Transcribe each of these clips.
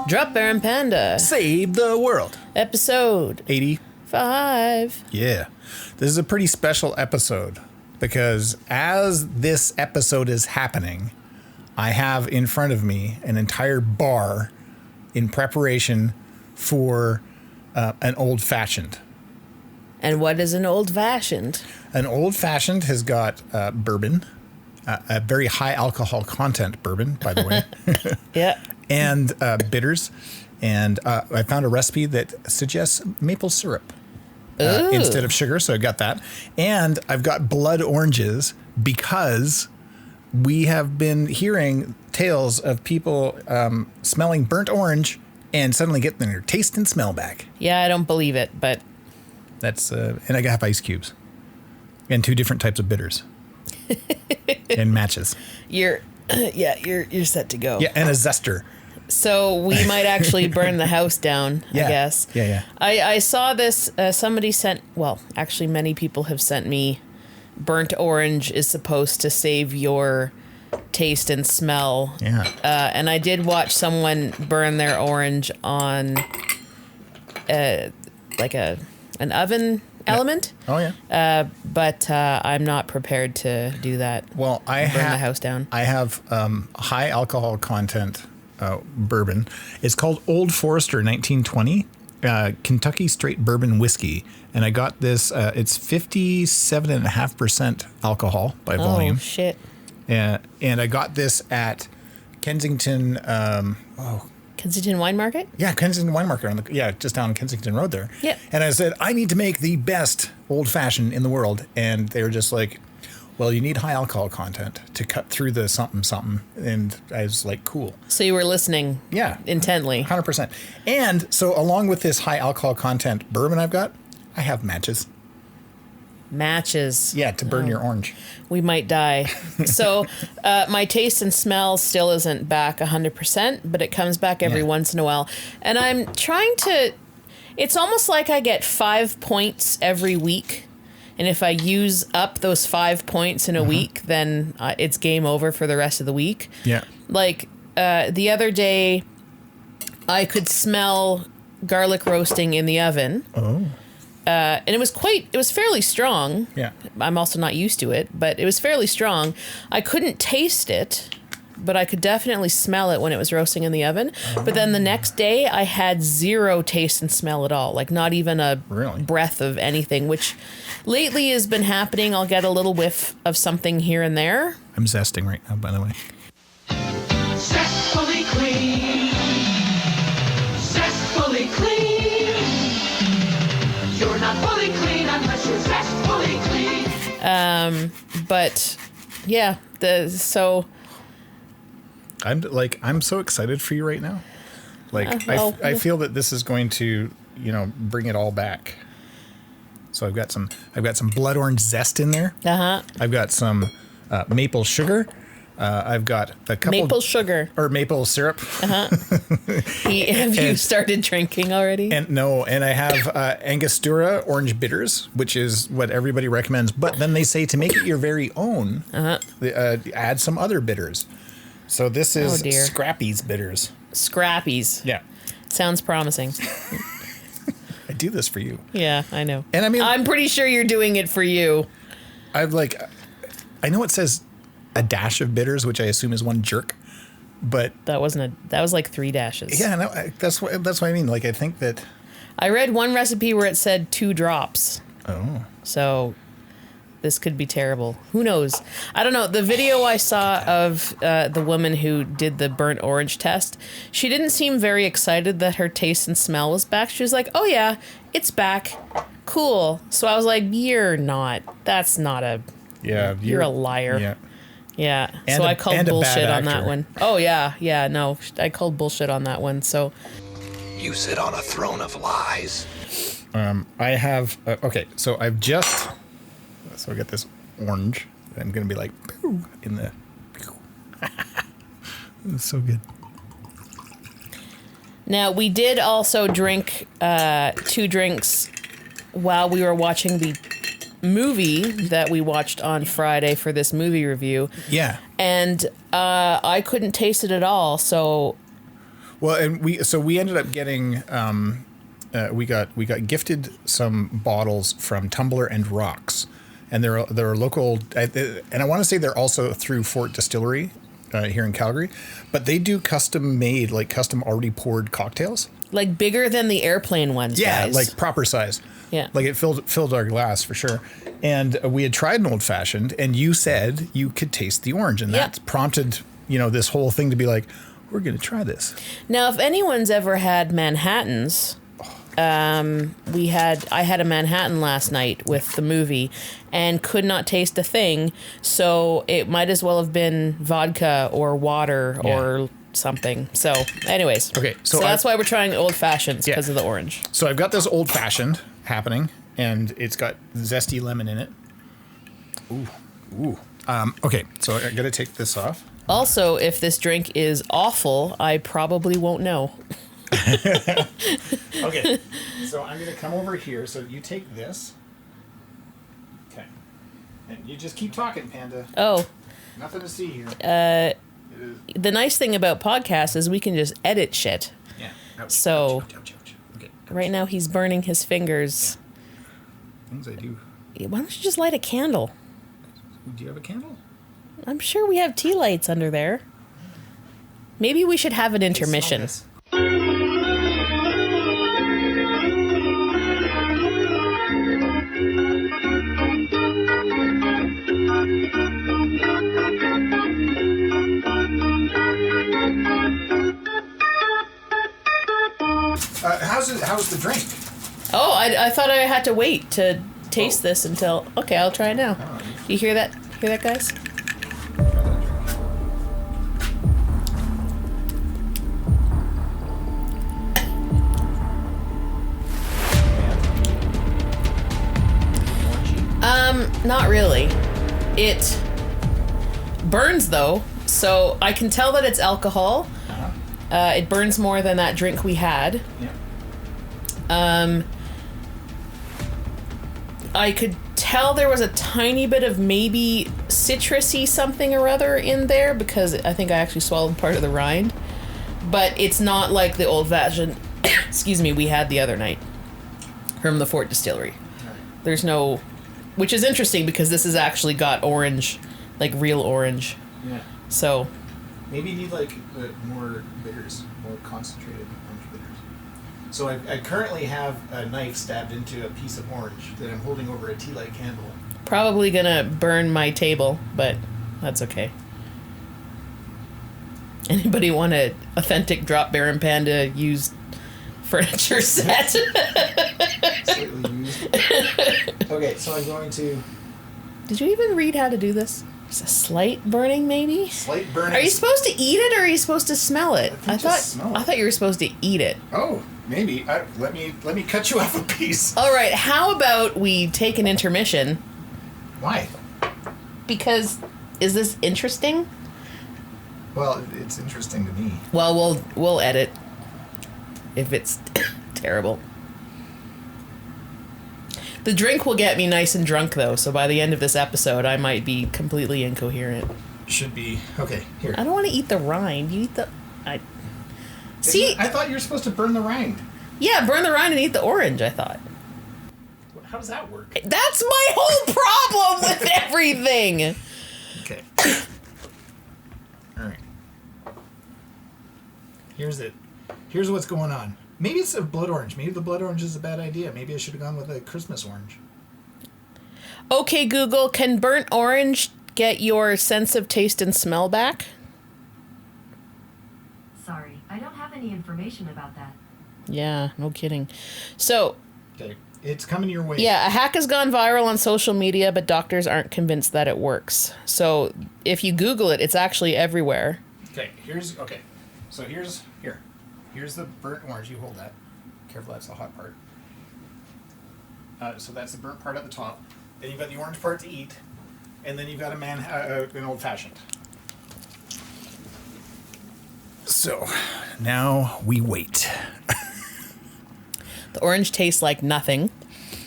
Dropbear and Panda. Save the world. Episode 85. Yeah. This is a pretty special episode because as this episode is happening, I have in front of me an entire bar in preparation for an old fashioned. And what is an old fashioned? An old fashioned has got bourbon, a very high alcohol content bourbon, by the way. Yeah. And bitters. And I found a recipe that suggests maple syrup instead of sugar. So I got that. And I've got blood oranges because we have been hearing tales of people smelling burnt orange and suddenly getting their taste and smell back. Yeah, I don't believe it, but... That's, and I have ice cubes and 2 different types of bitters and matches. You're set to go. Yeah, and a zester. So we might actually burn the house down, Yeah. I guess. Yeah. I saw this, somebody sent, well, actually many people have sent me burnt orange is supposed to save your taste and smell. Yeah. And I did watch someone burn their orange on like an oven element. Oh, yeah. But I'm not prepared to do that. Well, burn the house down. I have high alcohol content bourbon. It's called Old Forester 1920 Kentucky Straight Bourbon Whiskey. And I got this, it's 57.5% alcohol by volume. Oh, shit. And I got this at Kensington. Kensington Wine Market? Yeah, Kensington Wine Market. Just down Kensington Road there. Yeah. And I said, I need to make the best old fashioned in the world. And they were just like, well, you need high alcohol content to cut through the something. And I was like, cool. So you were listening intently. 100%. And so along with this high alcohol content bourbon I've got, I have matches. Matches. Yeah, to burn your orange. We might die. So my taste and smell still isn't back 100%, but it comes back every once in a while. And I'm trying to, it's almost like I get 5 points every week. And if I use up those 5 points in a week, then it's game over for the rest of the week. Yeah. Like the other day, I could smell garlic roasting in the oven. Oh. And it was fairly strong. Yeah. I'm also not used to it, but it was fairly strong. I couldn't taste it, but I could definitely smell it when it was roasting in the oven. Oh. But then the next day I had zero taste and smell at all. Like not even a breath of anything, which lately has been happening. I'll get a little whiff of something here and there. I'm zesting right now, by the way. Zestfully clean. Zestfully clean. You're not fully clean unless you're zestfully clean. But yeah, I'm so excited for you right now. Like I feel that this is going to, bring it all back. So I've got some blood orange zest in there. Uh-huh. I've got some maple sugar. I've got a couple maple sugar or maple syrup. Uh-huh. Have you started drinking already? And I have Angostura orange bitters, which is what everybody recommends. But then they say to make it your very own, add some other bitters. So this is Scrappy's bitters. Scrappy's. Yeah. Sounds promising. I do this for you. Yeah, I know. And I mean, I'm pretty sure you're doing it for you. I know it says a dash of bitters, which I assume is one jerk, but that was like 3 dashes. Yeah, no, that's what I mean. Like, I think that I read one recipe where it said 2 drops. Oh, so this could be terrible. Who knows? I don't know. The video I saw of the woman who did the burnt orange test, she didn't seem very excited that her taste and smell was back. She was like, "Oh yeah, it's back. Cool." So I was like, "You're not. That's not a. Yeah, you're a liar." Yeah. Yeah, so I called bullshit on that one. Oh, yeah, no, I called bullshit on that one, so. You sit on a throne of lies. I have, so I got this orange. I'm going to be like, poo, in the, it's so good. Now, we did also drink 2 drinks while we were watching the movie that we watched on Friday for this movie review. Yeah. And I couldn't taste it at all, so Well, and we ended up getting we got gifted some bottles from Tumbler and Rocks, and they're local, and I want to say they're also through Fort Distillery here in Calgary, but they do custom made, like custom already poured cocktails. Like bigger than the airplane ones, Yeah, guys. like proper size. Yeah. Like it filled our glass for sure. And we had tried an old fashioned, and you said you could taste the orange, and that prompted, this whole thing to be like, we're going to try this. Now, if anyone's ever had Manhattans, I had a Manhattan last night with the movie and could not taste a thing. So it might as well have been vodka or water or something. So anyways, okay, so that's why we're trying old fashions, because of the orange. So I've got this old fashioned happening, and it's got zesty lemon in it. Ooh. Okay, so I got to take this off. Also, if this drink is awful, I probably won't know. Okay, so I'm going to come over here. So you take this. Okay. And you just keep talking, Panda. Oh. Nothing to see here. The nice thing about podcasts is we can just edit shit. Yeah. Ouch, So, ouch. Okay. right now he's burning his fingers. Things I do. Why don't you just light a candle? Do you have a candle? I'm sure we have tea lights under there. Maybe we should have an intermission. How's the drink? Oh, I thought I had to wait to taste this until... Okay, I'll try it now. You hear that? Hear that, guys? Not really. It burns though, so I can tell that it's alcohol. It burns more than that drink we had. Yeah. I could tell there was a tiny bit of maybe citrusy something or other in there, because I think I actually swallowed part of the rind. But it's not like the old fashioned, excuse me, we had the other night from the Fort Distillery. There's no, which is interesting because this has actually got orange, like real orange. Yeah. So Maybe you need like more bitters, more concentrated orange bitters. So I currently have a knife stabbed into a piece of orange that I'm holding over a tea light candle. probably gonna burn my table, but that's okay. Anybody want an authentic Dropbear and Panda used furniture set? Slightly used. Okay, so I'm going to... Did you even read how to do this? Just a slight burning, maybe? Slight burning. Are you supposed to eat it or are you supposed to smell it? I just smell it. I thought you were supposed to eat it. Oh, maybe. Let me cut you off a piece. All right, how about we take an intermission? Why? Because is this interesting? Well, it's interesting to me. Well, we'll edit if it's terrible. The drink will get me nice and drunk, though, so by the end of this episode, I might be completely incoherent. Should be. Okay, here. I don't want to eat the rind. You eat the... See? I thought you were supposed to burn the rind. Yeah, burn the rind and eat the orange, I thought. How does that work? That's my whole problem with everything! Okay. All right. Here's it. Here's what's going on. Maybe it's a blood orange. Maybe the blood orange is a bad idea. Maybe I should have gone with a Christmas orange. Okay, Google, can burnt orange get your sense of taste and smell back? Sorry, I don't have any information about that. Yeah, no kidding. So, Okay. It's coming your way. yeah, a hack has gone viral on social media, but doctors aren't convinced that it works. So, if you Google it, it's actually everywhere. Okay. Okay. So here's the burnt orange. You hold that. Careful, that's the hot part. So that's the burnt part at the top. Then you've got the orange part to eat, and then you've got an old fashioned. So now we wait. The orange tastes like nothing,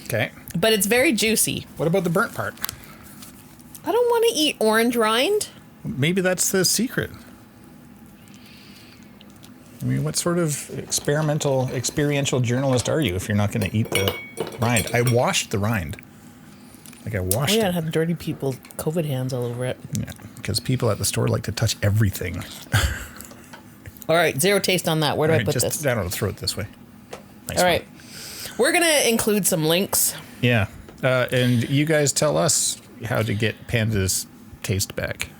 Okay. but it's very juicy. What about the burnt part? I don't want to eat orange rind. Maybe that's the secret. I mean, what sort of experiential journalist are you if you're not going to eat the rind? I washed the rind. Like I washed Yeah, it. it had dirty people COVID hands all over it. Yeah, because people at the store like to touch everything. All right, zero taste on that. Where do I put this? I don't know, throw it this way. Nice All one. right. We're going to include some links. Yeah. And you guys tell us how to get Panda's taste back.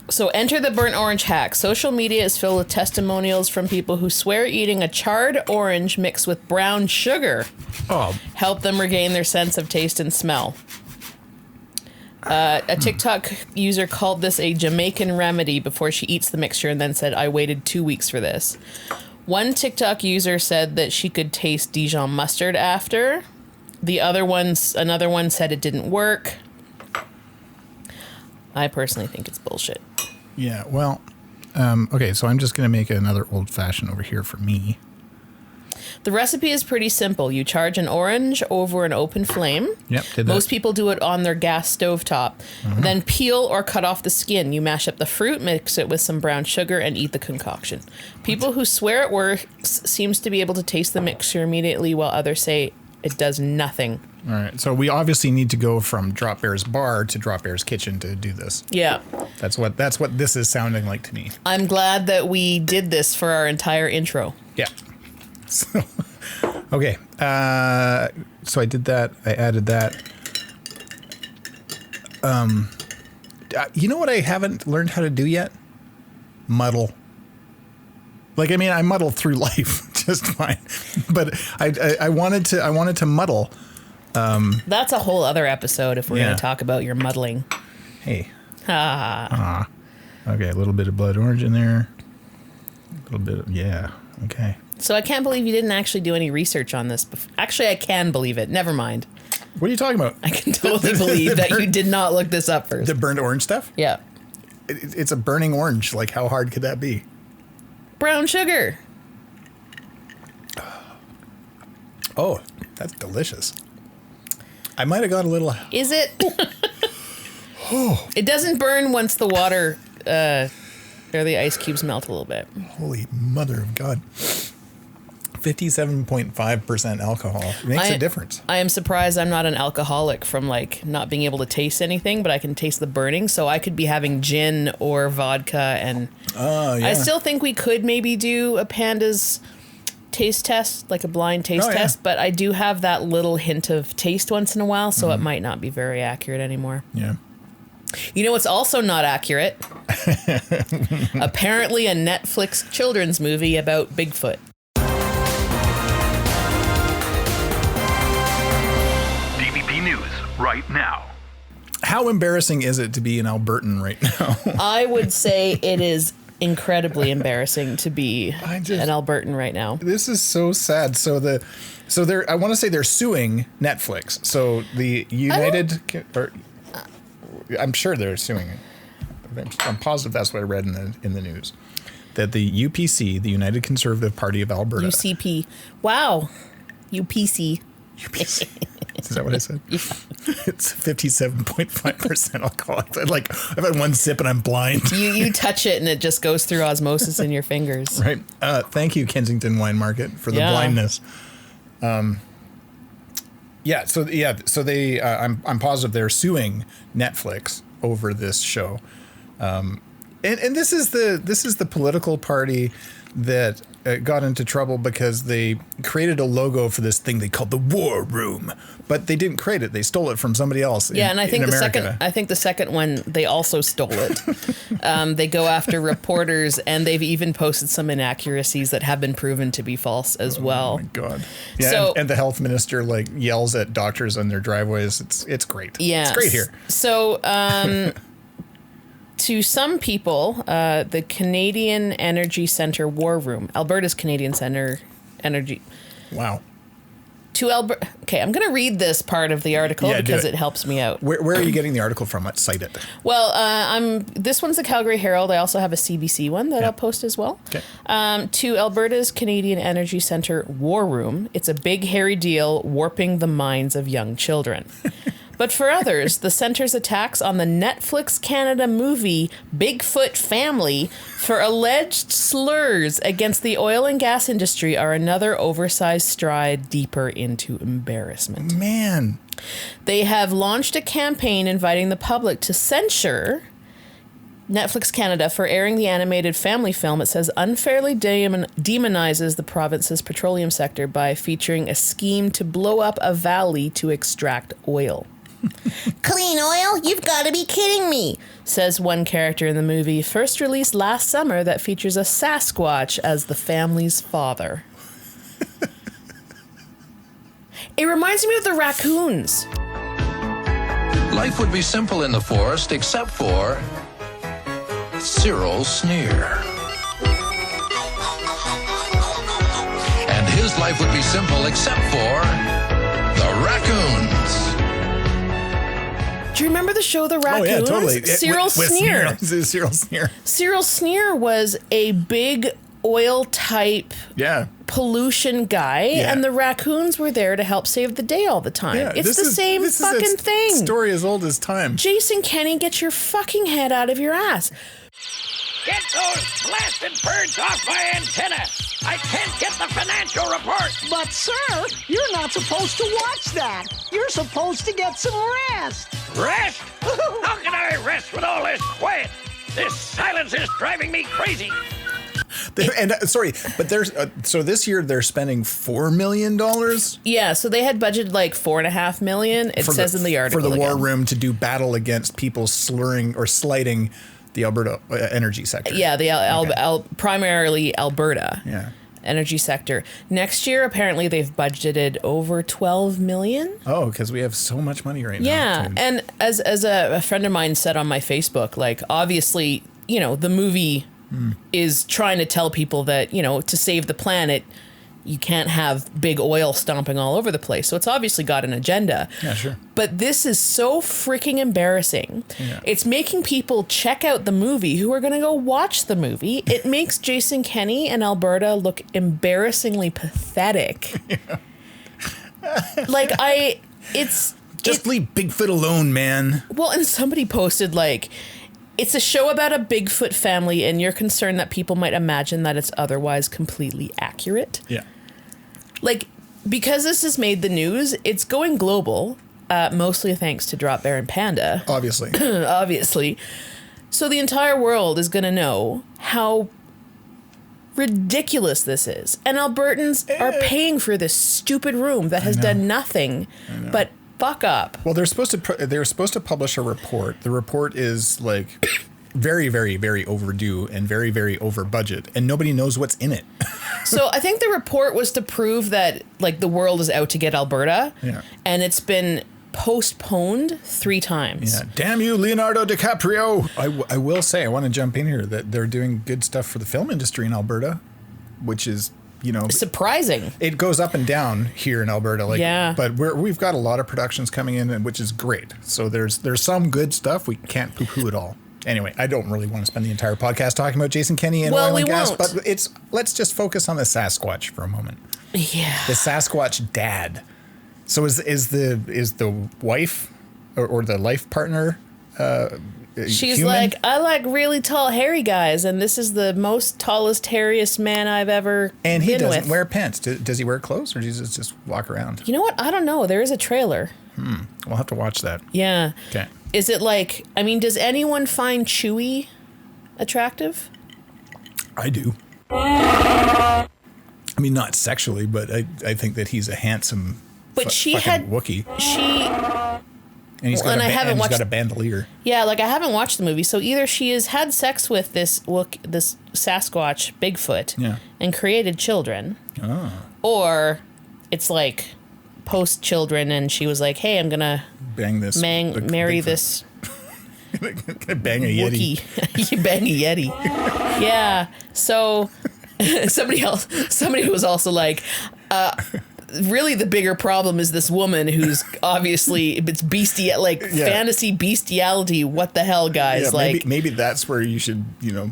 So enter the burnt orange hack. Social media is filled with testimonials from people who swear eating a charred orange mixed with brown sugar Oh, helped them regain their sense of taste and smell. A TikTok user called this a Jamaican remedy before she eats the mixture and then said, I waited 2 weeks for this. One TikTok user said that she could taste Dijon mustard after. Another one said it didn't work. I personally think it's bullshit. yeah. Well, okay, so I'm just going to make another Old Fashioned over here for me. The recipe is pretty simple. You charge an orange over an open flame. Yep, did that. Most people do it on their gas stovetop. Then peel or cut off the skin. You mash up the fruit, mix it with some brown sugar, and eat the concoction. People who swear it works seems to be able to taste the mixture immediately, while others say it does nothing. All right, so we obviously need to go from Dropbear's bar to Dropbear's kitchen to do this. Yeah. That's what this is sounding like to me. I'm glad that we did this for our entire intro. Yeah. So, okay. So I did that. I added that. You know what I haven't learned how to do yet? Muddle. Like, I mean, I muddle through life just fine, but I wanted to muddle. That's a whole other episode if we're Yeah. going to talk about your muddling. Hey. Ah. Okay, a little bit of blood orange in there. A little bit of, yeah. Okay. So I can't believe you didn't actually do any research on this. Actually, I can believe it. Never mind. What are you talking about? I can totally believe that you did not look this up first. The burnt orange stuff? Yeah. It's a burning orange. Like, how hard could that be? Brown sugar. Oh, that's delicious. I might have got a little... Is it? It doesn't burn once the water or the ice cubes melt a little bit. Holy mother of God. 57.5% alcohol. It makes a difference. I am surprised I'm not an alcoholic from like not being able to taste anything, but I can taste the burning. So I could be having gin or vodka, and Oh, yeah. I still think we could maybe do a Panda's taste test, like a blind taste Oh, yeah. test. But I do have that little hint of taste once in a while, so it might not be very accurate anymore. Yeah. You know what's also not accurate? Apparently a Netflix children's movie about Bigfoot. DVP News right now. How embarrassing is it to be an Albertan right now? I would say it is incredibly embarrassing to be an Albertan right now. This is so sad. So they're I want to say they're suing Netflix. So the I'm sure they're suing. I'm positive that's what I read in the news. That the UPC, the United Conservative Party of Alberta. UCP. Wow. UPC. UPC. Is that what I said? Yeah. It's 57.5% alcohol. Like, I've had one sip and I'm blind. You touch it and it just goes through osmosis in your fingers. Right. Thank you, Kensington Wine Market, for the blindness. So they I'm positive they're suing Netflix over this show. And this is the political party that got into trouble because they created a logo for this thing they called the War Room, but they didn't create it. They stole it from somebody else. Yeah, and I think the second one they also stole it. They go after reporters, and they've even posted some inaccuracies that have been proven to be false as well. Oh my God! Yeah, So, and the health minister like yells at doctors on their driveways. It's great. Yeah, it's great here. So, to some people, the Canadian Energy Centre War Room, Alberta's Canadian Centre Energy. Wow. To Alberta. Okay, I'm going to read this part of the article because it helps me out. Where are you getting the article from? Let's cite it. Well, this one's the Calgary Herald. I also have a CBC one that I'll post as well. Okay. To Alberta's Canadian Energy Centre War Room, it's a big hairy deal warping the minds of young children. But for others, the center's attacks on the Netflix Canada movie Bigfoot Family for alleged slurs against the oil and gas industry are another oversized stride deeper into embarrassment. Man. They have launched a campaign inviting the public to censure Netflix Canada for airing the animated family film. It says unfairly demonizes the province's petroleum sector by featuring a scheme to blow up a valley to extract oil. Clean oil? You've got to be kidding me, says one character in the movie, first released last summer, that features a Sasquatch as the family's father. It reminds me of the raccoons. Life would be simple in the forest except for Cyril's sneer. And his life would be simple except for the raccoons. Do you remember the show The Raccoons? Oh, yeah, totally. Cyril Sneer. Cyril Sneer. Cyril Sneer was a big oil type pollution guy, and the raccoons were there to help save the day all the time. Yeah, it's the same fucking thing. Story as old as time. Jason Kenney, get your fucking head out of your ass. Get those blasted birds off my antenna! I can't get the financial report! But, sir, you're not supposed to watch that. You're supposed to get some rest. Rest? How can I rest with all this quiet? This silence is driving me crazy. But there's so this year they're spending $4 million. Yeah, so they had budgeted like $4.5 million. It says in the article for the War Room to do battle against people slurring or slighting the Alberta energy sector. Yeah, the primarily Alberta energy sector. Next year, apparently, they've budgeted over $12 million. Oh, because we have so much money right now. Yeah, and as a friend of mine said on my Facebook, like, obviously, you know, the movie is trying to tell people that, you know, to save the planet, you can't have big oil stomping all over the place. So it's obviously got an agenda. Yeah, sure. But this is so freaking embarrassing. Yeah. It's making people check out the movie who are going to go watch the movie. It makes Jason Kenney and Alberta look embarrassingly pathetic. Like, Just leave Bigfoot alone, man. Well, and somebody posted, like, it's a show about a Bigfoot family, and you're concerned that people might imagine that it's otherwise completely accurate. Yeah. Like, because this has made the news, it's going global, mostly thanks to Dropbear and Panda. Obviously. Obviously. So the entire world is going to know how ridiculous this is. And Albertans are paying for this stupid room that has done nothing but fuck up. Well, they're supposed to publish a report. The report is like very, very, very overdue and very, very over budget, and nobody knows what's in it. So I think the report was to prove that, like, the world is out to get Alberta, and it's been postponed 3 times. Yeah, damn you, Leonardo DiCaprio. I will say, I want to jump in here that they're doing good stuff for the film industry in Alberta, which is, you know, surprising. It goes up and down here in Alberta, like, but we've got a lot of productions coming in, which is great. So there's some good stuff. We can't poo-poo it all. Anyway, I don't really want to spend the entire podcast talking about Jason Kenney and oil and gas, but let's just focus on the Sasquatch for a moment. Yeah, the Sasquatch dad. So is the wife or the life partner? She's human? like, I like really tall, hairy guys, and this is the most tallest, hairiest man I've ever And he been doesn't with. wear pants. Does he wear clothes, or does he just walk around? You know what? I don't know. There is a trailer. We'll have to watch that. Yeah. Okay. Is it like, I mean, does anyone find Chewie attractive? I do. I mean, not sexually, but I think that he's a handsome Wookiee. And he's got a bandolier. Yeah, like, I haven't watched the movie, so either she has had sex with this Sasquatch Bigfoot and created children, or it's like post-children, and she was like, hey, I'm gonna bang this, marry this bang a Yeti. You bang a Yeti. Yeah. So somebody was also like, really the bigger problem is this woman who's obviously, it's fantasy bestiality. What the hell, guys? Yeah, like, maybe that's where you should, you know,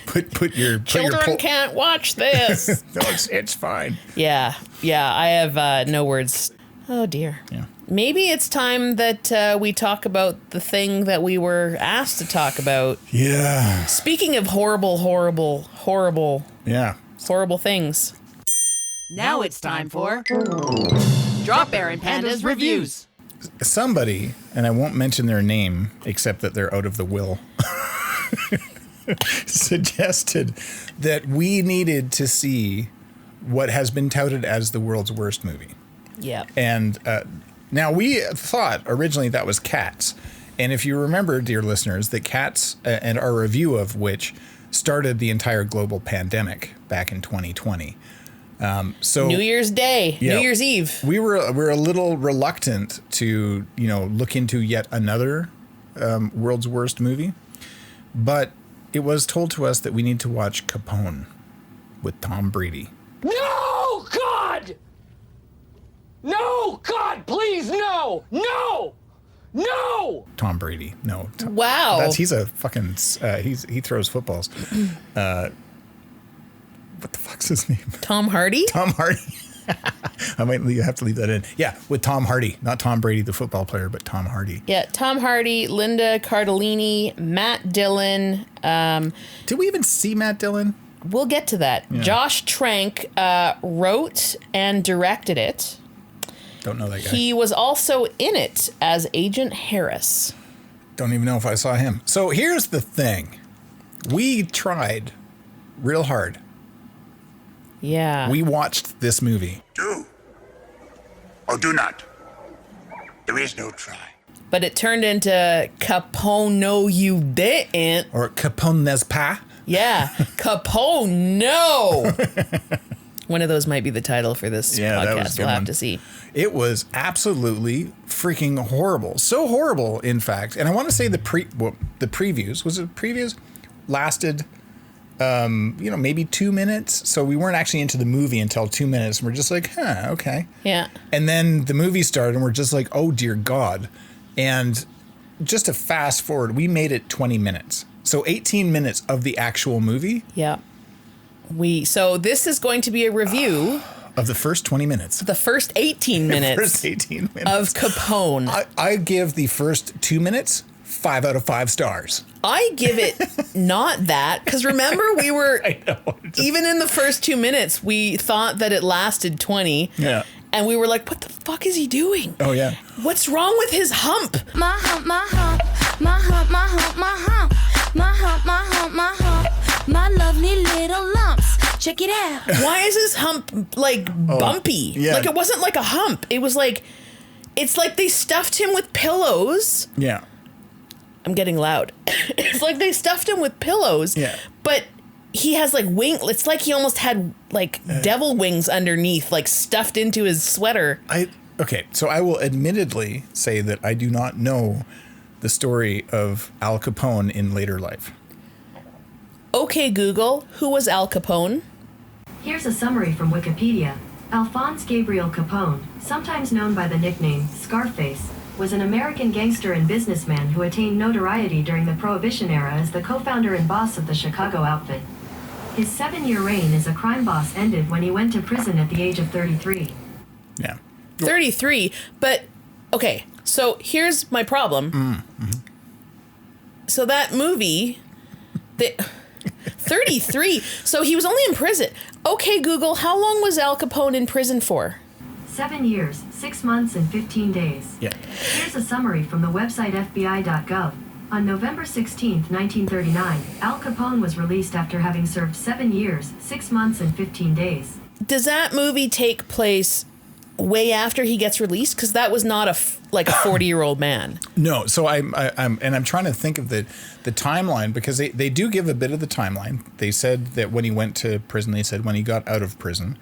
put your children can't watch this. No, it's fine. Yeah. I have no words. Oh dear. Yeah. maybe it's time that we talk about the thing that we were asked to talk about. Yeah. Speaking of horrible things. Now it's time for Dropbear and Panda's Reviews. Somebody, and I won't mention their name except that they're out of the will, suggested that we needed to see what has been touted as the world's worst movie. Yeah. And now we thought originally that was Cats. And if you remember, dear listeners, that Cats, and our review of which started the entire global pandemic back in 2020. So New Year's Day, yeah, New Year's Eve. We're a little reluctant to, look into yet another world's worst movie. But it was told to us that we need to watch Capone with Tom Brady. No, God! No, God, please, no! No! No! Tom Brady. No. Wow. He's a fucking, he throws footballs. What the fuck's his name? Tom Hardy? Tom Hardy. I might have to leave that in. Yeah, with Tom Hardy. Not Tom Brady, the football player, but Tom Hardy. Yeah, Tom Hardy, Linda Cardellini, Matt Dillon. Did we even see Matt Dillon? We'll get to that. Yeah. Josh Trank wrote and directed it. Don't know that guy. He was also in it as Agent Harris. Don't even know if I saw him. So here's the thing. We tried real hard. Yeah. We watched this movie. Do or do not. There is no try. But it turned into Capo-no-you-d'int. Or Capone n'est pas. Yeah. Capo-no. One of those might be the title for this podcast. We'll have to see. It was absolutely freaking horrible. So horrible, in fact. And I want to say the previews, was it previews? Lasted, maybe 2 minutes. So we weren't actually into the movie until 2 minutes. And we're just like, okay. Yeah. And then the movie started and we're just like, oh, dear God. And just to fast forward, we made it 20 minutes. So 18 minutes of the actual movie. Yeah. So this is going to be a review of the first 20 minutes. The first 18 minutes. First 18 minutes. Of Capone. I give the first 2 minutes 5 out of 5 stars. I give it not that, because remember we were, even in the first 2 minutes, we thought that it lasted 20. Yeah. And we were like, what the fuck is he doing? Oh, yeah. What's wrong with his hump? My hump, my hump, my hump, my hump, my hump, my hump, my hump, my hump, my lovely little lumps. Check it out. Why is his hump bumpy? Yeah. Like it wasn't like a hump. It was like, it's like they stuffed him with pillows. Yeah. I'm getting loud. It's like they stuffed him with pillows. Yeah. But he has wing. It's like he almost had devil wings underneath, stuffed into his sweater. Okay, so I will admittedly say that I do not know the story of Al Capone in later life. Okay, Google, who was Al Capone? Here's a summary from Wikipedia. Alphonse Gabriel Capone, sometimes known by the nickname Scarface, was an American gangster and businessman who attained notoriety during the Prohibition era as the co-founder and boss of the Chicago outfit. His 7-year reign as a crime boss ended when he went to prison at the age of 33. Yeah. 33, but, okay, so here's my problem. Mm-hmm. So that movie, 33, so he was only in prison. Okay, Google, how long was Al Capone in prison for? 7 years, 6 months, and 15 days. Yeah. Here's a summary from the website FBI.gov. On November 16, 1939, Al Capone was released after having served 7 years, 6 months, and 15 days. Does that movie take place way after he gets released? Because that was not a 40-year-old man. No, so I'm trying to think of the timeline, because they do give a bit of the timeline. They said that when he went to prison, they said when he got out of prison.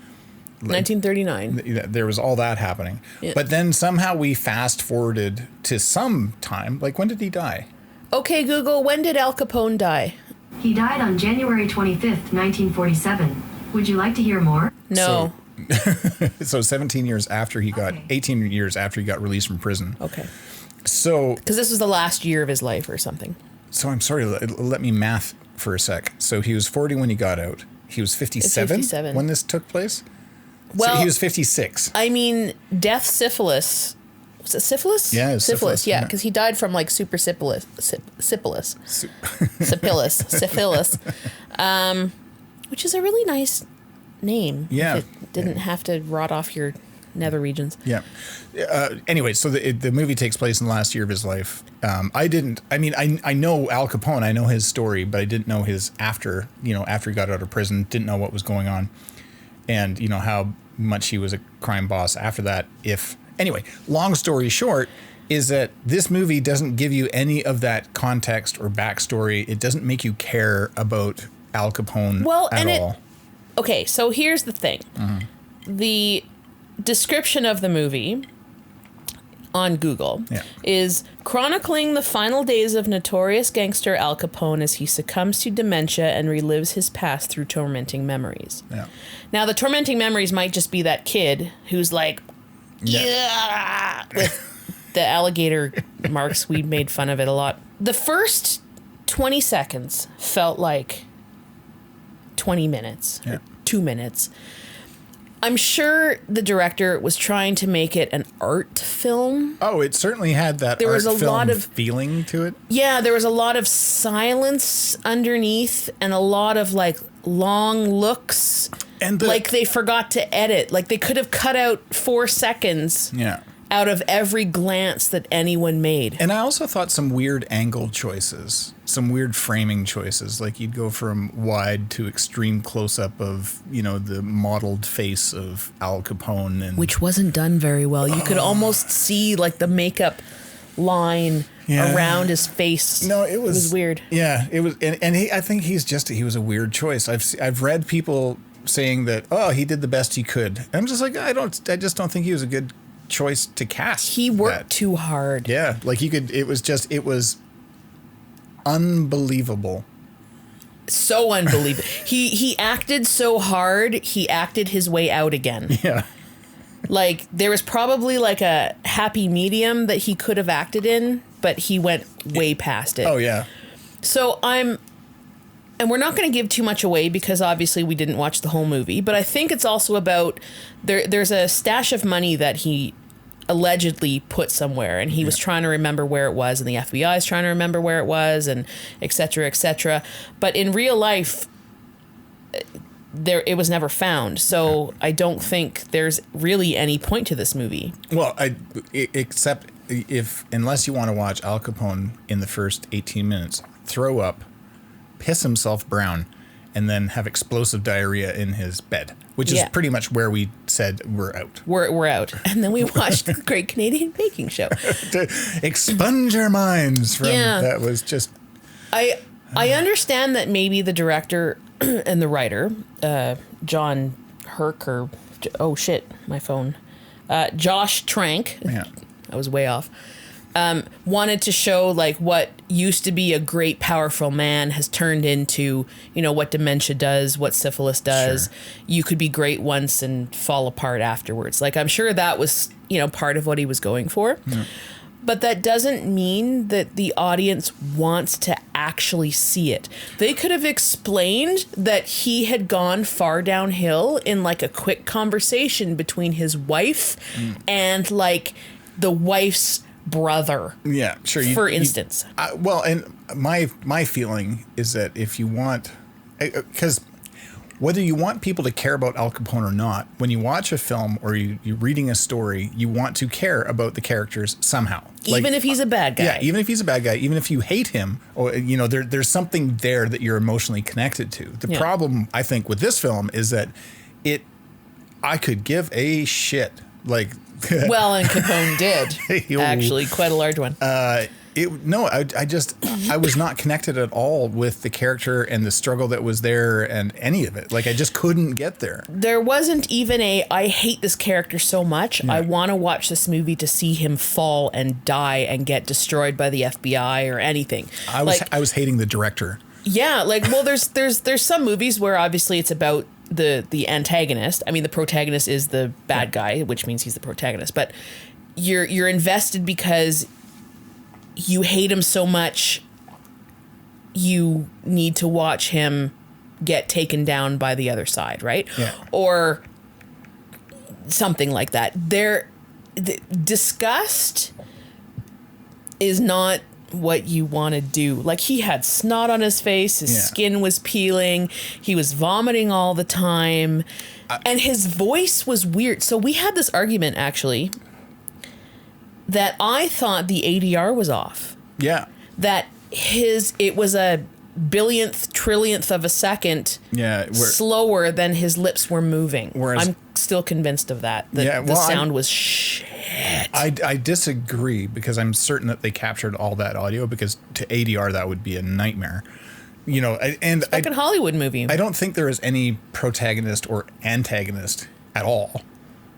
1939. There was all that happening. Yeah. But then somehow we fast forwarded to some time. When did he die? Okay, Google, when did Al Capone die? He died on January 25th, 1947. Would you like to hear more? No. So 17 years after he got, 18 years after he got released from prison. Okay. So. Because this was the last year of his life or something. So I'm sorry, let me math for a sec. So he was 40 when he got out. He was 57 when this took place? Well, so he was 56. I mean, death syphilis Was it syphilis? Yeah, it was syphilis, Yeah, yeah. because he died from like super syphilis. Syphilis. Which is a really nice name. Yeah. If it didn't have to rot off your nether regions. Yeah. Anyway, so the movie takes place in the last year of his life. I know Al Capone. I know his story, but I didn't know his after he got out of prison. Didn't know what was going on, and how much he was a crime boss after that. Anyway, long story short, is that this movie doesn't give you any of that context or backstory. It doesn't make you care about Al Capone at all. Okay, so here's the thing. Mm-hmm. The description of the movie on Google is chronicling the final days of notorious gangster Al Capone as he succumbs to dementia and relives his past through tormenting memories. Yeah. Now, the tormenting memories might just be that kid who's like, with the alligator marks. We made fun of it a lot. The first 20 seconds felt like 20 minutes, or 2 minutes. I'm sure the director was trying to make it an art film. Oh, it certainly had that There was art a film lot of feeling to it. Yeah, there was a lot of silence underneath and a lot of like long looks. And like they forgot to edit. Like they could have cut out 4 seconds. Yeah. Out of every glance that anyone made. And I also thought some weird angle choices, some weird framing choices. Like you'd go from wide to extreme close-up of, the modeled face of Al Capone. And which wasn't done very well. You could almost see like the makeup line around his face. No, it was weird. Yeah, it was. And I think he was a weird choice. I've read people saying that, he did the best he could. And I'm just like, I just don't think he was a good choice to cast. He worked too hard. Yeah, like it was unbelievable. So unbelievable. he acted so hard, he acted his way out again. Yeah. Like there was probably like a happy medium that he could have acted in, but he went way past it. Oh yeah. So and we're not going to give too much away because obviously we didn't watch the whole movie, but I think it's also about there's a stash of money that he allegedly put somewhere and he was trying to remember where it was and the FBI is trying to remember where it was and et cetera, et cetera. But in real life, it was never found. So I don't think there's really any point to this movie. Well, except unless you want to watch Al Capone in the first 18 minutes, throw up, piss himself brown, and then have explosive diarrhea in his bed, which is pretty much where we said we're out. We're out. And then we watched the Great Canadian Baking Show. To expunge our minds from that was just... I understand that maybe the director and the writer, John Herc or... Oh, shit, my phone. Josh Trank. Yeah. I was way off. Wanted to show like what used to be a great, powerful man has turned into, what dementia does, what syphilis does. Sure. You could be great once and fall apart afterwards. Like, I'm sure that was, part of what he was going for. Yeah. But that doesn't mean that the audience wants to actually see it. They could have explained that he had gone far downhill in like a quick conversation between his wife and like the wife's brother. Yeah, sure. For instance. And my feeling is that if you want, because whether you want people to care about Al Capone or not, when you watch a film or you're reading a story, you want to care about the characters somehow. Even if he's a bad guy. Yeah, even if he's a bad guy, even if you hate him, or there's something there that you're emotionally connected to. The problem, I think, with this film is that I could give a shit. Like, well, and Capone did actually quite a large one. I was not connected at all with the character and the struggle that was there and any of it. Like, I just couldn't get there. There wasn't even I hate this character so much. Yeah. I want to watch this movie to see him fall and die and get destroyed by the FBI or anything. I was hating the director. Yeah, there's some movies where obviously it's about the antagonist. I mean, the protagonist is the bad guy, which means he's the protagonist. But you're invested because you hate him so much. You need to watch him get taken down by the other side, right? Yeah. Or something like that. disgust is not what you want to do. Like, he had snot on his face, his skin was peeling, he was vomiting all the time, and his voice was weird. So we had this argument, actually, that I thought the ADR was off. Yeah. That it was a billionth, trillionth of a second slower than his lips were moving. Whereas, I'm still convinced of that. The sound was shit. I disagree, because I'm certain that they captured all that audio, because to ADR that would be a nightmare. You know, it's like a Hollywood movie. I don't think there is any protagonist or antagonist at all.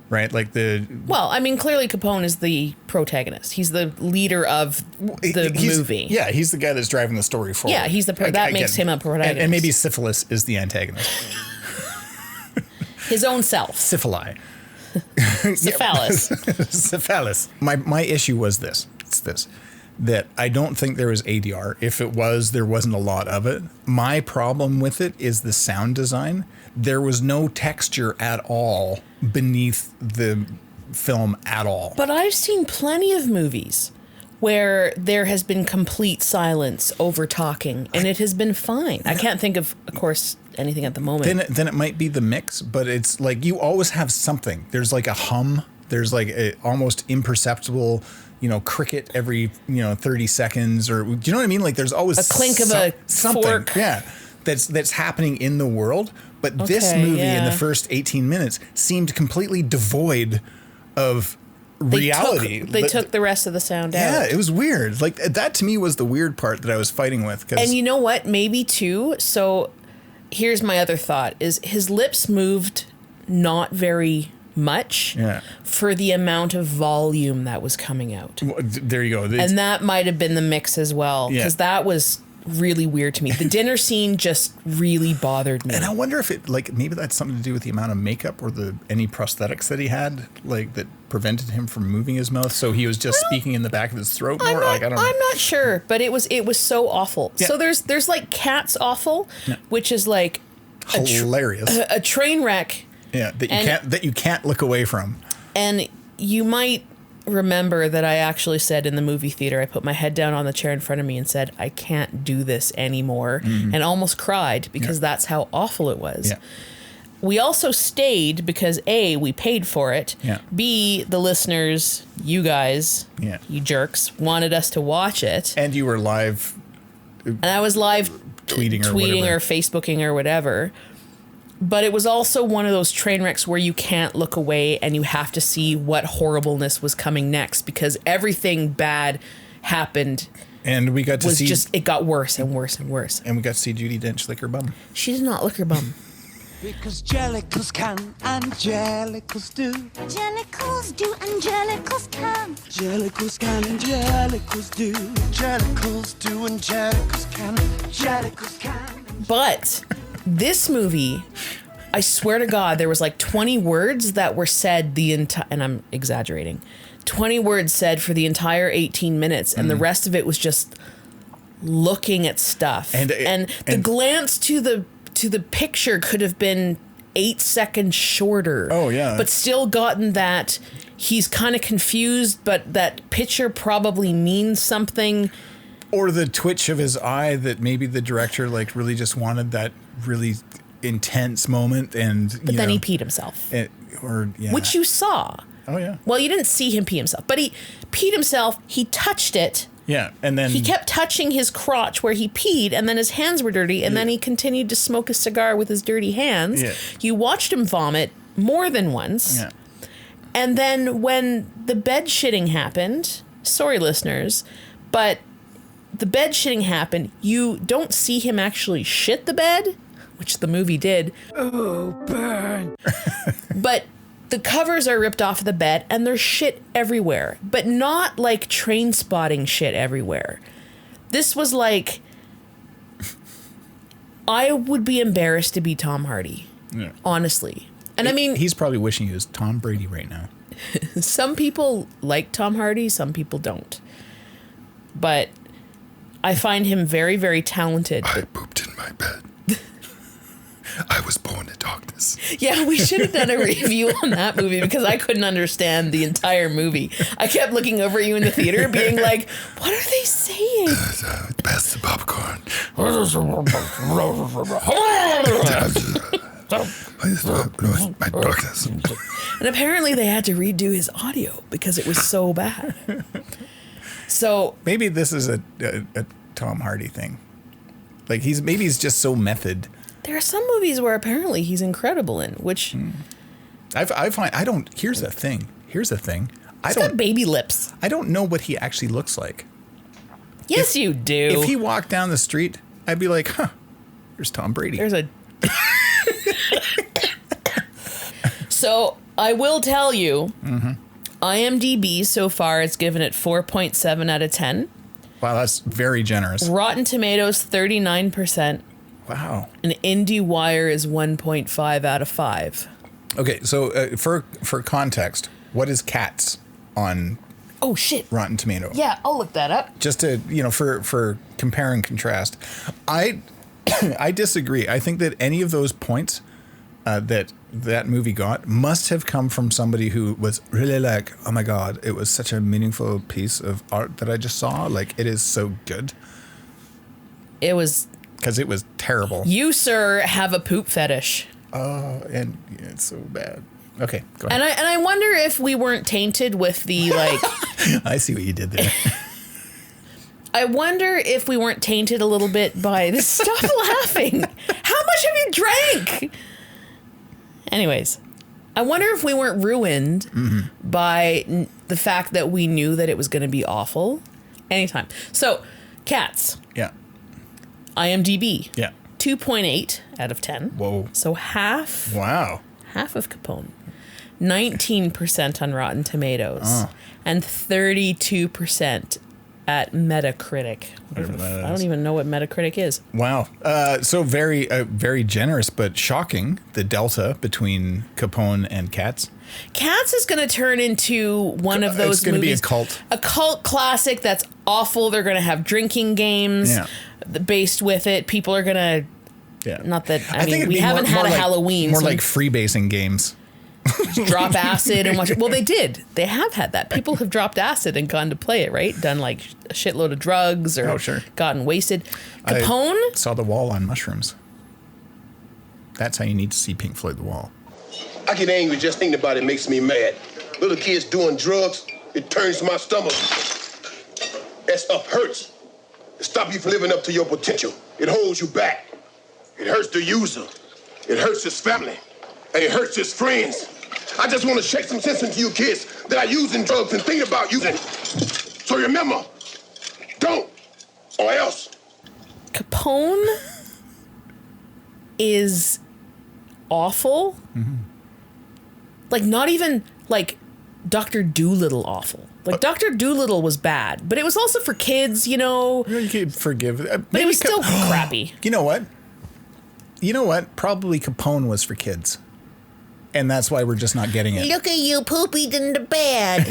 Right? Like well, I mean, clearly Capone is the protagonist. He's the leader of the movie. Yeah, he's the guy that's driving the story forward. Yeah, he's that makes him a protagonist. And maybe syphilis is the antagonist. His own self. Syphili. Syphilis. Syphilis. My issue was this. It's this. That I don't think there was ADR. If it was, there wasn't a lot of it. My problem with it is the sound design. There was no texture at all beneath the film at all. But I've seen plenty of movies where there has been complete silence over talking, and it has been fine. I can't think of course, anything at the moment. Then it might be the mix, but it's like you always have something. There's like a hum. There's like a almost imperceptible, cricket every, 30 seconds, or do you know what I mean? Like there's always a clink of a something. Fork. Yeah. That's happening in the world. But this movie in the first 18 minutes seemed completely devoid of reality. They took the rest of the sound out. Yeah, it was weird. Like that to me was the weird part that I was fighting with. And you know what? Maybe too. So here's my other thought is his lips moved not very much for the amount of volume that was coming out. There you go. And that might have been the mix as well, because that was really weird to me. The dinner scene just really bothered me. And I wonder if maybe that's something to do with the amount of makeup or any prosthetics that he had, that prevented him from moving his mouth, so he was just speaking in the back of his throat more. I don't know. I'm not sure, but it was so awful. Yeah. So there's like Cat's Awful, which is like hilarious, a train wreck. Yeah, that you can't look away from. And you might remember that I actually said in the movie theater, I put my head down on the chair in front of me and said, I can't do this anymore, and almost cried because that's how awful it was. Yeah. We also stayed because A, we paid for it. Yeah. B, the listeners, you guys, you jerks, wanted us to watch it. And you were live. And I was live tweeting or Facebooking or whatever. But it was also one of those train wrecks where you can't look away and you have to see what horribleness was coming next, because everything bad happened. And we got to see... it got worse and worse and worse. And we got to see Judi Dench lick her bum. She did not lick her bum. Because jellicles can and jellicles do. Jellicles do and jellicles can. Jellicles can and jellicles do. Jellicles do and jellicles can. Jellicles can. But... this movie, I swear to God, there was like 20 words that were said and I'm exaggerating, 20 words said for the entire 18 minutes, and the rest of it was just looking at stuff. And the glance to the picture could have been 8 seconds shorter. Oh, yeah. But still gotten that he's kind of confused, but that picture probably means something. Or the twitch of his eye that maybe the director really just wanted that really intense moment, but then he peed himself. Which you saw. Oh yeah. Well, you didn't see him pee himself, but he peed himself. He touched it. Yeah, and then he kept touching his crotch where he peed, and then his hands were dirty, and then he continued to smoke a cigar with his dirty hands. Yeah. You watched him vomit more than once. Yeah. And then when the bed shitting happened, sorry listeners, but the bed shitting happened, you don't see him actually shit the bed, which the movie did. Oh, burn. But the covers are ripped off of the bed and there's shit everywhere, but not like Train Spotting shit everywhere. This was like, I would be embarrassed to be Tom Hardy, honestly. And I mean, he's probably wishing he was Tom Brady right now. Some people like Tom Hardy, some people don't. But I find him very, very talented. I pooped in my bed. I was born to darkness. Yes. Yeah, we should have done a review on that movie because I couldn't understand the entire movie. I kept looking over at you in the theater being like, what are they saying? Pass the popcorn. My darkness. And apparently they had to redo his audio because it was so bad. So maybe this is a Tom Hardy thing. Like he's just so method. There are some movies where apparently he's incredible in, which I find I don't. Here's the thing. He's got baby lips. I don't know what he actually looks like. Yes, you do. If he walked down the street, I'd be like, huh, there's Tom Brady. There's a. So I will tell you, IMDb so far has given it 4.7 out of 10. Wow, that's very generous. Rotten Tomatoes 39%. Wow. And IndieWire is 1.5 out of 5. Okay, so for context, what is Cats on? Oh shit. Rotten Tomato. Yeah, I'll look that up. Just to for compare and contrast, I disagree. I think that any of those points that movie got must have come from somebody who was really like, oh my god, it was such a meaningful piece of art that I just saw. Like, it is so good. It was because it was terrible. You, sir, have a poop fetish. Oh, and it's so bad. Okay, go ahead. And I wonder if we weren't tainted with the like. I see what you did there. I wonder if we weren't tainted a little bit by this. Stop laughing. How much have you drank? Anyways, I wonder if we weren't ruined by the fact that we knew that it was going to be awful anytime. So, Cats. Yeah. IMDb. Yeah. 2.8 out of 10. Whoa. So half. Wow. Half of Capone. 19% on Rotten Tomatoes. And 32% at Metacritic. I don't even know what Metacritic is. Wow. So very generous, but shocking, the delta between Capone and Cats. Cats is going to turn into one of those movies. It's going to be a cult. A cult classic that's awful. They're going to have drinking games based with it. People are going to... Yeah. Not that... I mean, we haven't had a Halloween. More like freebasing games. Drop acid and watch it. Well, they did. They have had that. People have dropped acid and gone to play it, right? Done like a shitload of drugs or gotten wasted. Capone? I saw The Wall on mushrooms. That's how you need to see Pink Floyd The Wall. I get angry just thinking about it makes me mad. Little kids doing drugs, it turns my stomach. That stuff hurts. It stops you from living up to your potential. It holds you back. It hurts the user. It hurts his family. And it hurts his friends. I just want to shake some sense into you kids that are using drugs and thinking about using it. So remember, don't, or else. Capone is awful. Like, not even like Dr. Dolittle awful. Like, Dr. Dolittle was bad, but it was also for kids, you know. You could forgive it. But it was still crappy. You know what? Probably Capone was for kids. And that's why we're just not getting it. Look at you pooping in the bed.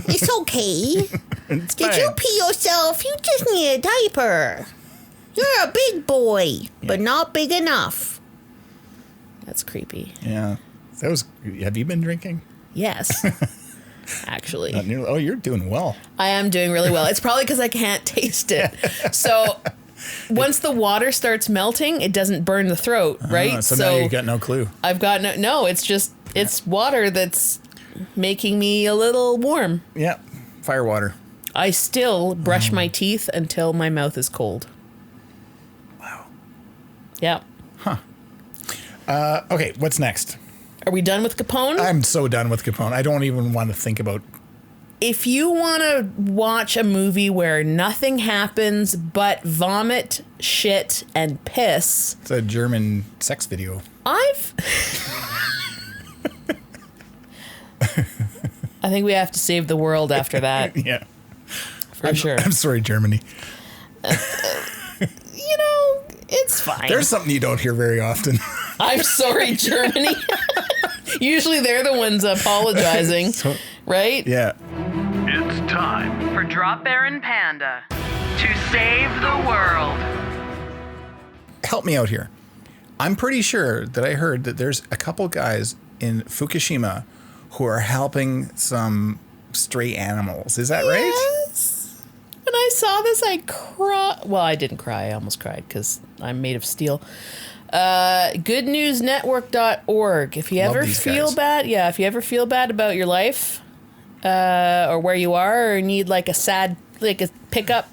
It's okay. Did you pee yourself? You just need a diaper. You're a big boy, but not big enough. That's creepy. Yeah. Have you been drinking? Yes. Actually. You're doing well. I am doing really well. It's probably because I can't taste it. So once the water starts melting, it doesn't burn the throat, right? So now you got no clue. I've got no, it's water that's making me a little warm. Yeah. Fire water. I still brush my teeth until my mouth is cold. Wow. Yeah. Huh. Okay, what's next? Are we done with Capone? I'm so done with Capone. I don't even want to think about... If you want to watch a movie where nothing happens but vomit, shit, and piss... It's a German sex video. I think we have to save the world after that. Yeah. For sure. I'm sorry, Germany. It's fine. There's something you don't hear very often. I'm sorry, Germany. Usually they're the ones apologizing, right? Yeah. It's time for Dropbear and Panda to save the world. Help me out here. I'm pretty sure that I heard that there's a couple guys in Fukushima who are helping some stray animals. Is that right? Yes. When I saw this, I cried. Well, I didn't cry. I almost cried because I'm made of steel. Goodnewsnetwork.org. If you ever feel bad, if you ever feel bad about your life, or where you are, or need like a sad, like a pickup,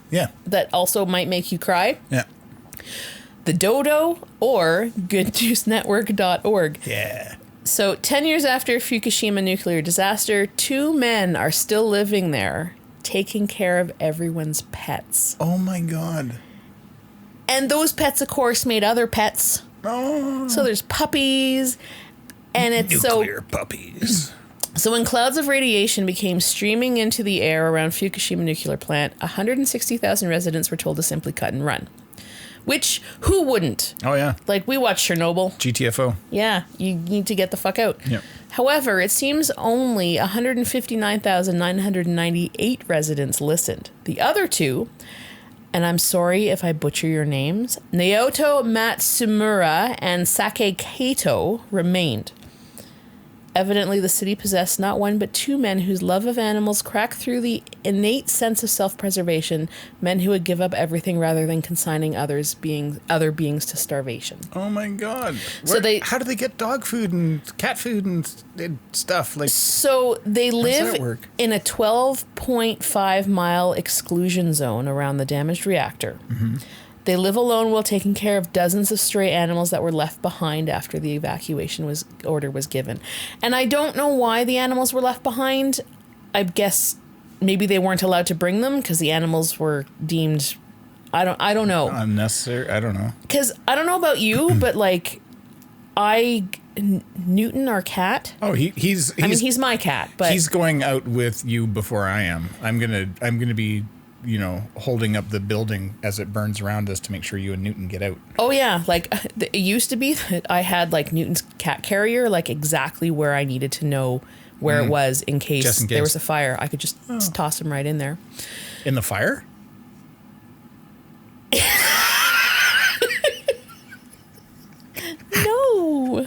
that also might make you cry. Yeah. The Dodo or goodnewsnetwork.org. Yeah. So 10 years after Fukushima nuclear disaster, 2 men are still living there, taking care of everyone's pets. Oh my God. And those pets, of course, made other pets. Oh. So there's puppies, and it's nuclear puppies. So when clouds of radiation became streaming into the air around Fukushima nuclear plant, 160,000 residents were told to simply cut and run. Which, who wouldn't? Oh, yeah. Like, we watched Chernobyl. GTFO. Yeah, you need to get the fuck out. Yep. However, it seems only 159,998 residents listened. The other 2, and I'm sorry if I butcher your names, Naoto Matsumura and Sake Kato, remained. Evidently, the city possessed not one but 2 men whose love of animals cracked through the innate sense of self-preservation, men who would give up everything rather than consigning other beings to starvation. Oh my God. So how do they get dog food and cat food and stuff? So they live in a 12.5-mile exclusion zone around the damaged reactor. Mm-hmm. They live alone while taking care of dozens of stray animals that were left behind after the evacuation order was given. And I don't know why the animals were left behind. I guess maybe they weren't allowed to bring them because the animals were deemed, I don't know. Unnecessary. I don't know. Because I don't know about you, but like Newton, our cat. Oh, he's my cat, but he's going out with you before I am. I'm gonna be, holding up the building as it burns around us to make sure you and Newton get out. Oh yeah, like it used to be that I had like Newton's cat carrier, like exactly where I needed to know where it was in case there was a fire. I could just toss him right in there. In the fire? No.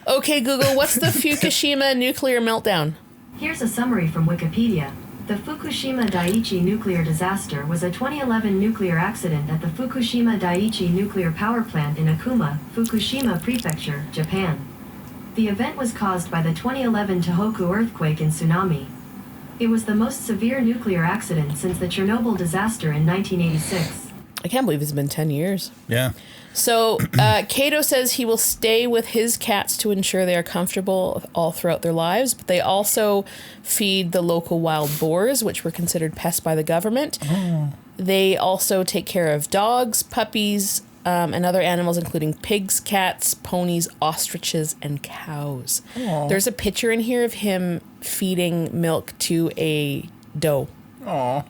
Okay, Google, what's the Fukushima nuclear meltdown? Here's a summary from Wikipedia. The Fukushima Daiichi nuclear disaster was a 2011 nuclear accident at the Fukushima Daiichi nuclear power plant in Akuma, Fukushima Prefecture, Japan. The event was caused by the 2011 Tohoku earthquake and tsunami. It was the most severe nuclear accident since the Chernobyl disaster in 1986. I can't believe it's been 10 years. Yeah. So, Kato says he will stay with his cats to ensure they are comfortable all throughout their lives, but they also feed the local wild boars, which were considered pests by the government. Oh. They also take care of dogs, puppies, and other animals, including pigs, cats, ponies, ostriches, and cows. Aww. There's a picture in here of him feeding milk to a doe. Aw.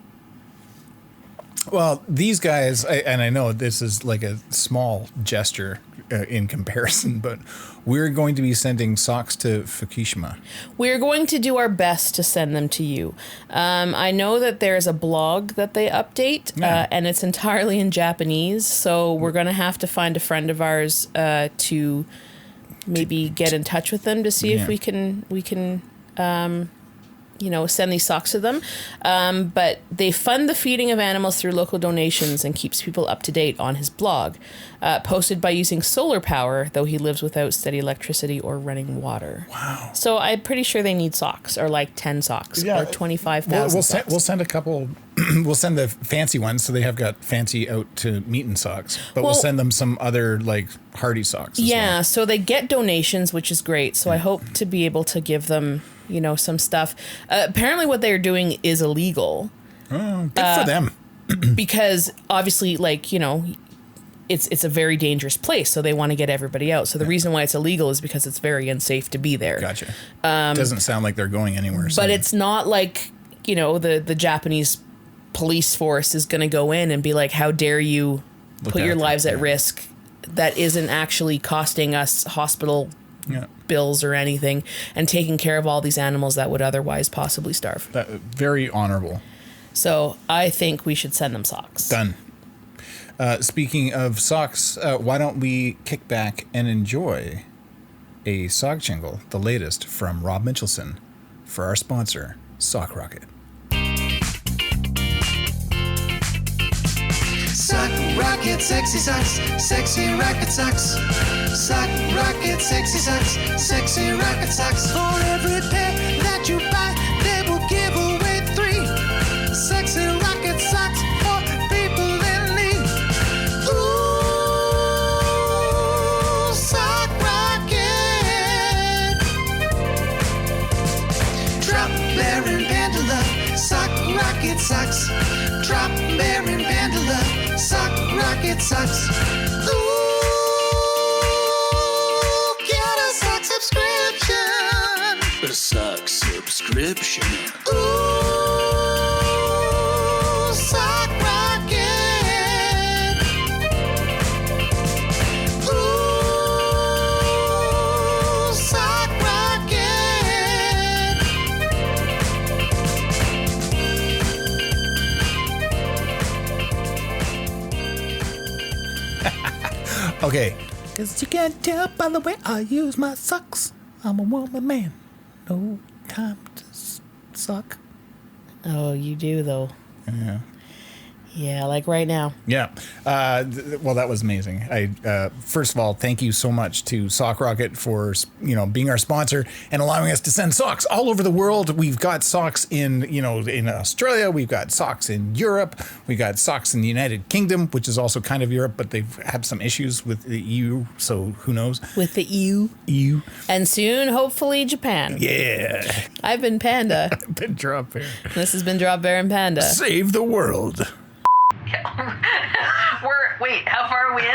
Well, these guys, and I know this is like a small gesture in comparison, but we're going to be sending socks to Fukushima. We're going to do our best to send them to you. I know that there's a blog that they update, and it's entirely in Japanese, so we're going to have to find a friend of ours to maybe get in touch with them to see if we can send these socks to them. But they fund the feeding of animals through local donations and keeps people up to date on his blog, posted by using solar power, though he lives without steady electricity or running water. Wow. So I'm pretty sure they need socks, or like 10 socks, or 25,000 socks. We'll send a couple. We'll send the fancy ones, so they have got fancy out to meeting socks. But we'll send them some other like hardy socks. Yeah, so they get donations, which is great. So I hope to be able to give them, some stuff. Apparently what they're doing is illegal. Oh, good for them. Because obviously, it's a very dangerous place, so they want to get everybody out. So the reason why it's illegal is because it's very unsafe to be there. Gotcha. Doesn't sound like they're going anywhere. But it's not like, the Japanese police force is going to go in and be like, how dare you put your lives at risk that isn't actually costing us hospital bills or anything, and taking care of all these animals that would otherwise possibly starve. Very honorable. So I think we should send them socks. Done. Speaking of socks, why don't we kick back and enjoy a sock jingle, the latest from Rob Mitchelson, for our sponsor, Sock Rocket. Sock Rocket, sexy socks, sexy rocket socks. Sock Rocket, sexy socks, sexy rocket socks. For every pair that you buy, they will give away 3 sexy rocket socks for people in need. Ooh, Sock Rocket. Dropbear and Panda love Sock Rocket socks. Dropbear and Panda love Sock Rocket socks. Ooh, get a sock subscription. A sock subscription. Ooh, Sock Rocket. Ooh, Sock Rocket. Okay. Because you can't tell by the way I use my socks. I'm a woman man. No time to suck. Oh, you do, though. Yeah. Yeah, like right now. Yeah. Well, that was amazing. First of all, thank you so much to Sock Rocket for, being our sponsor and allowing us to send socks all over the world. We've got socks in Australia. We've got socks in Europe. We got socks in the United Kingdom, which is also kind of Europe, but they've had some issues with the EU. So who knows? With the EU. EU. And soon, hopefully, Japan. Yeah. I've been Panda. I've been Dropbear. This has been Dropbear and Panda. Save the world. Wait, how far are we in?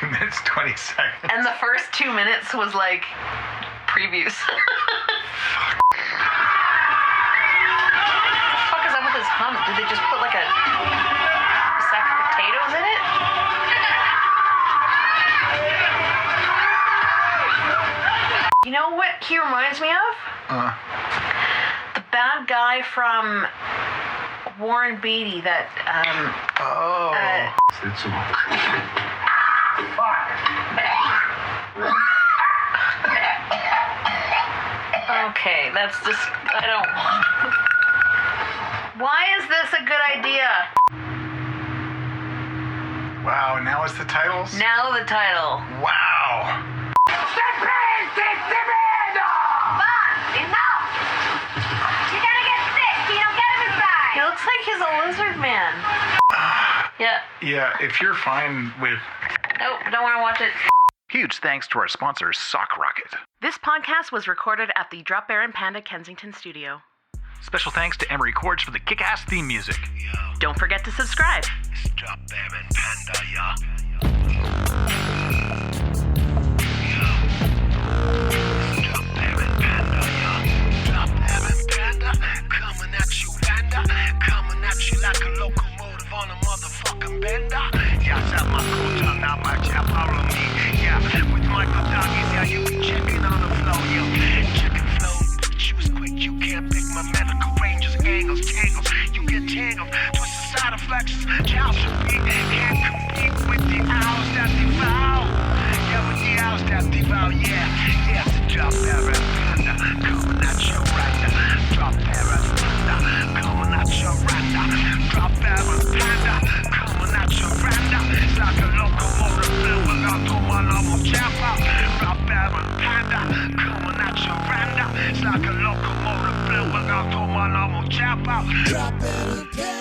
2 minutes, 20 seconds. And the first 2 minutes was like previews. What the fuck is up with this hump? Did they just put like a sack of potatoes in it? You know what he reminds me of? The bad guy from Warren Beatty that, Okay, that's just, I don't... Why is this a good idea? Wow, now it's the titles? Now the title. Wow. He looks like he's a lizard man. Yeah. Yeah, if you're fine with... Nope, don't want to watch it. Huge thanks to our sponsor, Sock Rocket. This podcast was recorded at the Dropbear and Panda Kensington studio. Special thanks to Emery Cords for the kick-ass theme music. Don't forget to subscribe. It's Dropbear and Panda, yeah. Dropbear and Panda, yeah. Dropbear and Panda, coming at you, Panda. Coming at you like a locomotive on a motherfucking bender. Yeah, set my culture, now my chap, follow me. Yeah, with Michael Doggies, yeah, you be checking on the flow, yo. Checking flow, she was quick, you can't pick my medical ranges, angles, tangles. You get tangled, twisted side reflections, child should be. Can't compete with the owls that devour. Yeah, with the owls that devour, yeah. Yeah, it's a Dropbear and Panda, coming at you right now. Dropbear and Panda, coming at you right now. Dropbear and Panda, coming at you right now. It's like a locomotive filled with autonomous chopper. Dropbear and Panda, coming at you right now. It's like a locomotive filled with autonomous chopper. Dropbear and Panda.